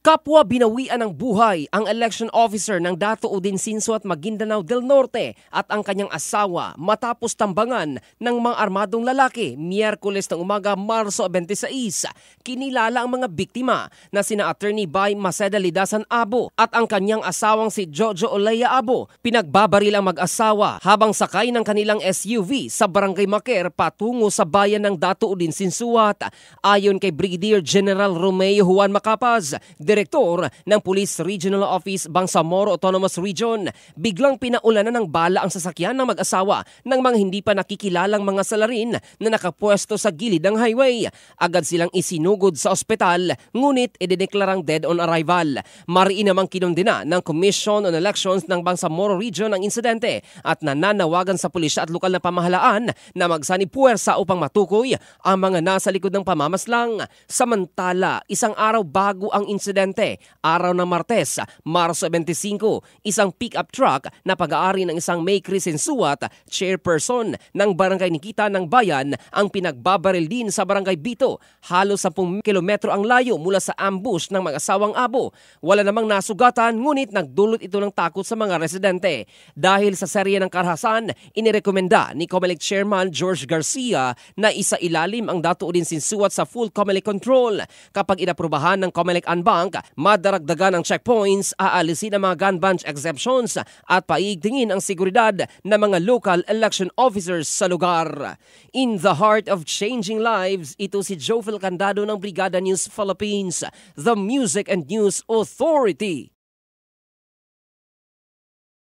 Kapwa binawian ng buhay ang election officer ng Dato Udinsinso at Maguindanao del Norte at ang kanyang asawa matapos tambangan ng mga armadong lalaki Miyerkules ng umaga Marso 26. Kinilala ang mga biktima na sina Attorney Bay Maceda Lidasan Abo at ang kanyang asawang si Jojo Olea Abo. Pinagbabaril ang mag-asawa habang sakay ng kanilang SUV sa Barangay Maker patungo sa bayan ng Dato Udinsinsuat. Ayon kay Brigadier General Romeo Juan Macapaz, Direktor ng Police Regional Office Bangsamoro Autonomous Region, biglang pinaulanan ng bala ang sasakyan ng mag-asawa ng mga hindi pa nakikilalang mga salarin na nakapwesto sa gilid ng highway. Agad silang isinugod sa ospital, ngunit idineklarang dead on arrival. Mariin namang kinundina ng Commission on Elections ng Bangsamoro Region ang insidente at nananawagan sa pulisya at lokal na pamahalaan na magsani-puwersa upang matukoy ang mga nasa likod ng pamamaslang. Samantala, isang araw bago ang insidente, araw ng Martes, Marso 25, isang pick-up truck na pag-aari ng isang May Crisensuat, chairperson ng Barangay Nikita ng Bayan, ang pinagbabaril din sa Barangay Bito. Halos 10 kilometro ang layo mula sa ambush ng mag-asawang Abo. Wala namang nasugatan, ngunit nagdulot ito ng takot sa mga residente. Dahil sa serye ng karahasan, inirekomenda ni COMELEC Chairman George Garcia na isailalim ang Dato Udinsinsuat sa full COMELEC control. Kapag inaprubahan ng COMELEC Anbank, madaragdagan ang checkpoints, aalisin ang mga gun bunch exceptions at paigtingin ang seguridad ng mga local election officers sa lugar. In the heart of changing lives, ito si Jofel Candado ng Brigada News Philippines, the Music and News Authority.